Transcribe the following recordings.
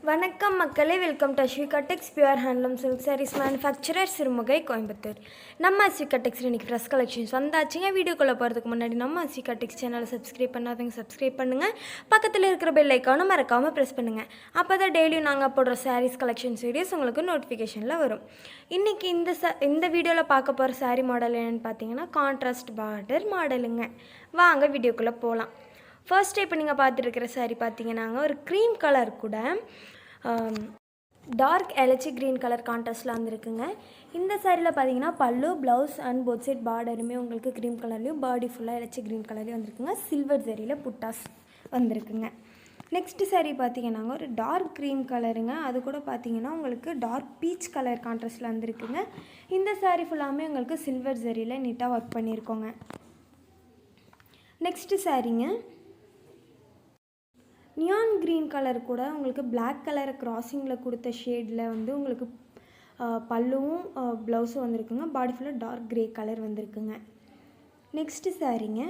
வணக்கம் மக்களே, welcome to Aswika Tex pure handloom silk sarees manufacturer Sirumugai Coimbatore. நம்ம அஸ்விகா டெக்ஸில் இன்றைக்கி ஃப்ரெஷ் கலெக்ஷன்ஸ் வந்தாச்சுங்க. வீடியோக்குள்ளே போகிறதுக்கு முன்னாடி நம்ம அஸ்விகா டெக்ஸ் சேனலை சப்ஸ்கிரைப் பண்ணாதவங்க சப்ஸ்கிரைப் பண்ணுங்கள். பக்கத்தில் இருக்கிற பெல் ஐக்கானும் மறக்காமல் ப்ரெஸ் பண்ணுங்கள். அப்போ தான் டெய்லியும் நாங்கள் போடுற சாரீஸ் கலெக்ஷன்ஸ் வீடியோஸ் உங்களுக்கு நோட்டிஃபிகேஷனில் வரும். இன்றைக்கி இந்த வீடியோவில் பார்க்க போகிற சாரீ மாடல் என்னென்னு பார்த்தீங்கன்னா கான்ட்ராஸ்ட் பார்டர் மாடலுங்க. வாங்க வீடியோக்குள்ளே போகலாம். ஃபர்ஸ்ட் இப்போ நீங்கள் பார்த்துருக்கிற சாரீ பார்த்தீங்கன்னாங்க ஒரு க்ரீம் கலர் கூட டார்க் எலச்சி க்ரீன் கலர் கான்ட்ராஸ்டில் வந்துருக்குங்க. இந்த சாரியில் பார்த்தீங்கன்னா பல்லு, ப்ளவுஸ் அண்ட் போத் சைட் பார்டருமே உங்களுக்கு க்ரீம் கலர்லேயும் பாடி ஃபுல்லாக எலச்சி க்ரீன் கலர்லேயும் வந்துருக்குங்க. சில்வர் ஜரியில் புட்டாஸ் வந்திருக்குங்க. நெக்ஸ்ட்டு சாரீ பார்த்தீங்கன்னாங்க ஒரு டார்க் க்ரீம் கலருங்க. அது கூட பார்த்தீங்கன்னா உங்களுக்கு டார்க் பீச் கலர் கான்ட்ராஸ்டில் வந்துருக்குங்க. இந்த சாரீ ஃபுல்லாமே உங்களுக்கு சில்வர் ஜரியில் நீட்டாக ஒர்க் பண்ணியிருக்கோங்க. நெக்ஸ்ட்டு சாரீங்க நியான் க்ரீன் கலர் கூட உங்களுக்கு பிளாக் கலரை க்ராஸிங்கில் கொடுத்த ஷேடில் வந்து உங்களுக்கு பல்லுவும் ப்ளவுஸும் வந்திருக்குங்க. பாடி ஃபுல்லாக டார்க் க்ரே கலர் வந்திருக்குங்க. நெக்ஸ்ட்டு சாரீங்க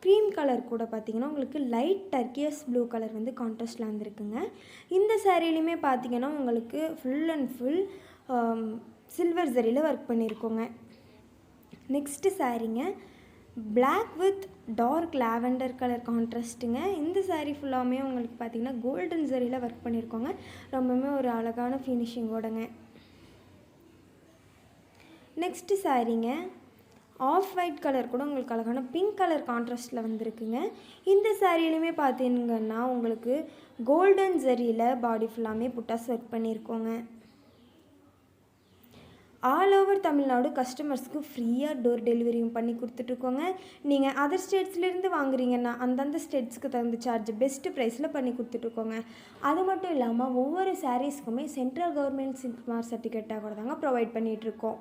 க்ரீம் கலர் கூட பார்த்திங்கன்னா உங்களுக்கு லைட் டர்க்கியஸ் ப்ளூ கலர் வந்து கான்ட்ராஸ்டில் வந்திருக்குங்க. இந்த சாரிலையுமே பார்த்திங்கன்னா உங்களுக்கு ஃபுல் அண்ட் ஃபுல் சில்வர் ஜரியில் ஒர்க் பண்ணியிருக்கோங்க. நெக்ஸ்ட்டு சாரீங்க black with dark lavender colour கான்ட்ராஸ்ட்டுங்க. இந்த சாரீ ஃபுல்லாமே உங்களுக்கு பார்த்திங்கன்னா கோல்டன் ஜரியில் ஒர்க் பண்ணியிருக்கோங்க. ரொம்பவுமே ஒரு அழகான ஃபினிஷிங்கோடங்க. நெக்ஸ்ட்டு சாரீங்க ஆஃப் ஒயிட் கலர் கூட உங்களுக்கு அழகான பிங்க் கலர் கான்ட்ராஸ்ட்டில் வந்திருக்குங்க. இந்த சாரிலையுமே பார்த்தீங்கன்னா உங்களுக்கு கோல்டன் ஜரியில் பாடி ஃபுல்லாமே புட்டாஸ் ஒர்க் பண்ணியிருக்கோங்க. ஆல் ஓவர் தமிழ்நாடு கஸ்டமர்ஸ்க்கு ஃப்ரீயாக டோர் டெலிவரியும் பண்ணி கொடுத்துட்ருக்கோங்க. நீங்கள் அதர் ஸ்டேட்ஸ்லேருந்து வாங்குறீங்கன்னா அந்தந்த ஸ்டேட்ஸ்க்கு தகுந்த சார்ஜ் பெஸ்ட்டு ப்ரைஸில் பண்ணி கொடுத்துட்ருக்கோங்க. அது மட்டும் இல்லாமல் ஒவ்வொரு சாரீஸ்க்குமே சென்ட்ரல் கவர்மெண்ட் சில்க் மார்க் சர்டிஃபிகேட்டாக கூட தாங்க ப்ரொவைட் பண்ணிகிட்ருக்கோம்.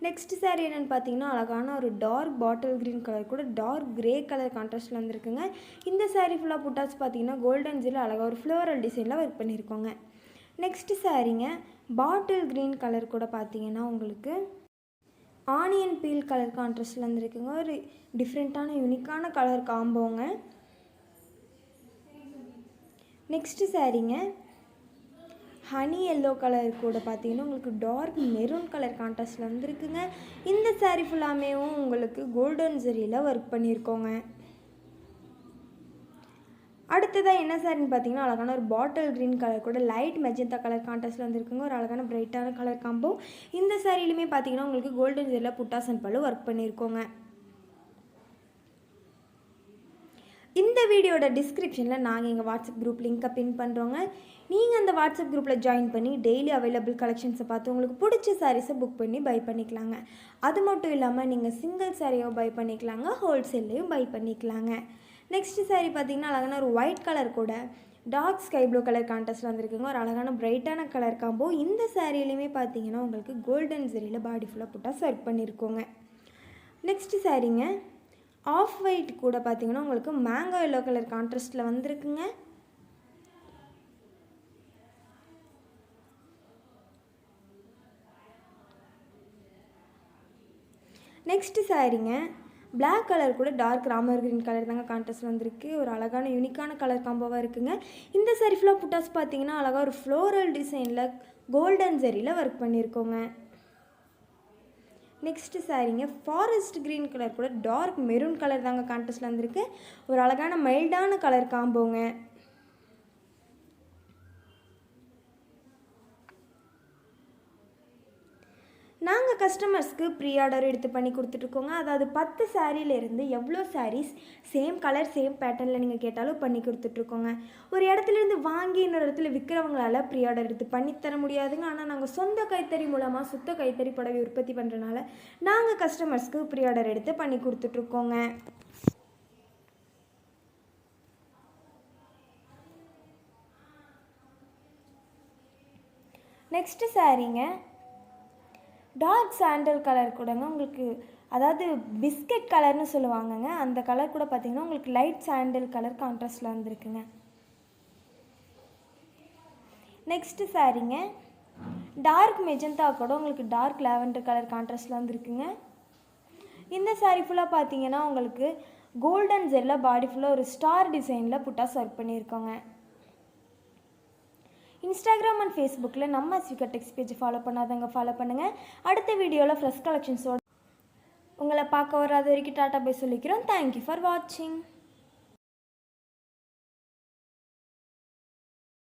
நெக்ஸ்ட் சாரீ என்னென்னு பார்த்தீங்கன்னா அழகான ஒரு டார்க் பாட்டில் க்ரீன் கலர் கூட டார்க் க்ரே கலர் கான்ட்ராஸ்ட்டில் வந்துருக்குங்க. இந்த சாரீ ஃபுல்லாக புட்டாஸ் பார்த்தீங்கன்னா கோல்டன் ஜில் அழகாக ஒரு ஃப்ளோரல் டிசைனில் ஒர்க் பண்ணியிருக்கோங்க. நெக்ஸ்ட்டு சாரீங்க பாட்டில் க்ரீன் கலர் கூட பார்த்தீங்கன்னா உங்களுக்கு ஆனியன் பீல் கலர் கான்ட்ராஸ்டில் வந்துருக்குங்க. ஒரு டிஃப்ரெண்ட்டான யூனிக்கான கலர் காம்போங்க. நெக்ஸ்ட்டு சாரீங்க ஹனி எல்லோ கலர் கூட பார்த்தீங்கன்னா உங்களுக்கு டார்க் மெரூன் கலர் கான்ட்ராஸ்டில் வந்துருக்குங்க. இந்த சாரீ ஃபுல்லாமேவும் உங்களுக்கு கோல்டன் ஜரியில் ஒர்க் பண்ணியிருக்கோங்க. அடுத்ததாக என்ன சாரின்னு பார்த்தீங்கன்னா அழகான ஒரு பாட்டில் க்ரீன் கலர் கூட லைட் மெஜந்தா கலர் கான்ட்ராஸ்ட்டில் வந்துருக்குங்க. ஒரு அழகான பிரைட்டான கலர் காம்போ. இந்த சாரிலையுமே பார்த்தீங்கன்னா உங்களுக்கு கோல்டன் ஜரியில் புட்டாஸ் அண்ட் பல்லு ஒர்க் பண்ணியிருக்கோங்க. இந்த வீடியோட டிஸ்கிரிப்ஷனில் நாங்கள் எங்கள் வாட்ஸ்அப் குரூப் லிங்க்கை பின் பண்ணுறோங்க. நீங்கள் அந்த வாட்ஸ்அப் குரூப்பில் ஜாயின் பண்ணி டெய்லி அவைலபிள் கலெக்ஷன்ஸை பார்த்து உங்களுக்கு பிடிச்ச சாரீஸை புக் பண்ணி பை பண்ணிக்கலாங்க. அது மட்டும் இல்லாமல் நீங்கள் சிங்கிள் சாரியாக பை பண்ணிக்கலாங்க, ஹோல்சேல்லையும் பை பண்ணிக்கலாங்க. நெக்ஸ்ட்டு சாரீ பார்த்தீங்கன்னா அழகான ஒரு ஒயிட் கலர் கூட டார்க் ஸ்கை ப்ளூ கலர் கான்ட்ராஸ்ட்டில் வந்துருக்குங்க. ஒரு அழகான பிரைட்டான கலர் காம்போ. இந்த சாரிலையுமே பார்த்தீங்கன்னா உங்களுக்கு கோல்டன் ஜரியில் பாடி ஃபுல்லாக புட்டாஸ் ஒர்க் பண்ணியிருக்கோங்க. நெக்ஸ்ட்டு சாரீங்க ஆஃப் ஒயிட் கூட பார்த்தீங்கன்னா உங்களுக்கு மேங்கோ எல்லோ கலர் கான்ட்ராஸ்ட்டில் வந்திருக்குங்க. நெக்ஸ்ட்டு சாரீங்க பிளாக் கலர் கூட டார்க் ராமர் க்ரீன் கலர் தாங்க கான்ட்ராஸ்ட் வந்திருக்கு. ஒரு அழகான யூனிக்கான கலர் காம்போவாக இருக்குங்க. இந்த சாரீ ஃபுல்லாக புட்டாஸ் பார்த்தீங்கன்னா அழகாக ஒரு ஃப்ளோரல் டிசைனில் கோல்டன் ஜரியில் ஒர்க் பண்ணியிருக்கோங்க. நெக்ஸ்ட்டு சாரீங்க ஃபாரஸ்ட் க்ரீன் கலர் கூட டார்க் மெரூன் கலர் தாங்க கான்ட்ராஸ்ட்டில் வந்திருக்கு. ஒரு அழகான மைல்டான கலர் காம்போங்க. நாங்கள் கஸ்டமர்ஸ்க்கு ப்ரீ ஆர்டர் எடுத்து பண்ணி கொடுத்துட்ருக்கோங்க. அதாவது 10 சாரீலேருந்து எவ்வளோ சாரீஸ் சேம் கலர் சேம் பேட்டர்னில் நீங்கள் கேட்டாலும் பண்ணி கொடுத்துட்ருக்கோங்க. ஒரு இடத்துலேருந்து வாங்கி இன்னொரு இடத்துல விற்கிறவங்களால ப்ரீ ஆர்டர் எடுத்து பண்ணித்தர முடியாதுங்க. ஆனால் நாங்கள் சொந்த கைத்தறி மூலமாக சுத்த கைத்தறி புடவை உற்பத்தி பண்ணுறனால நாங்கள் கஸ்டமர்ஸ்க்கு ப்ரீ ஆர்டர் எடுத்து பண்ணி கொடுத்துட்ருக்கோங்க. நெக்ஸ்ட்டு சாரீங்க டார்க் சாண்டல் கலர் கூடங்க உங்களுக்கு அதாவது பிஸ்கட் கலர்னு சொல்லுவாங்கங்க. அந்த கலர் கூட பார்த்தீங்கன்னா உங்களுக்கு லைட் சாண்டல் கலர் கான்ட்ராஸ்டில் வந்துருக்குங்க. நெக்ஸ்ட்டு சாரீங்க டார்க் மெஜந்தா கூட உங்களுக்கு டார்க் லாவெண்டர் கலர் கான்ட்ராஸ்டில் வந்துருக்குங்க. இந்த சாரீ ஃபுல்லாக பார்த்தீங்கன்னா உங்களுக்கு கோல்டன் ஜெல்ல பாடி ஃபுல்லாக ஒரு ஸ்டார் டிசைனில் புட்டாஸ் ஒர்க் பண்ணியிருக்கோங்க. இன்ஸ்டாகிராம் அண்ட் ஃபேஸ்புக்கில் நம்ம ஸ்வீகா டெக்ஸ் பேஜ் ஃபாலோ பண்ணாதவங்க ஃபாலோ பண்ணுங்கள். அடுத்த வீடியோவில் ஃப்ரெஷ் கலெக்ஷன்ஸோட உங்களை பார்க்க வராத வரைக்கும் டாட்டா பை சொல்லிக்கிறோம். தேங்க்யூ ஃபார் வாட்சிங்.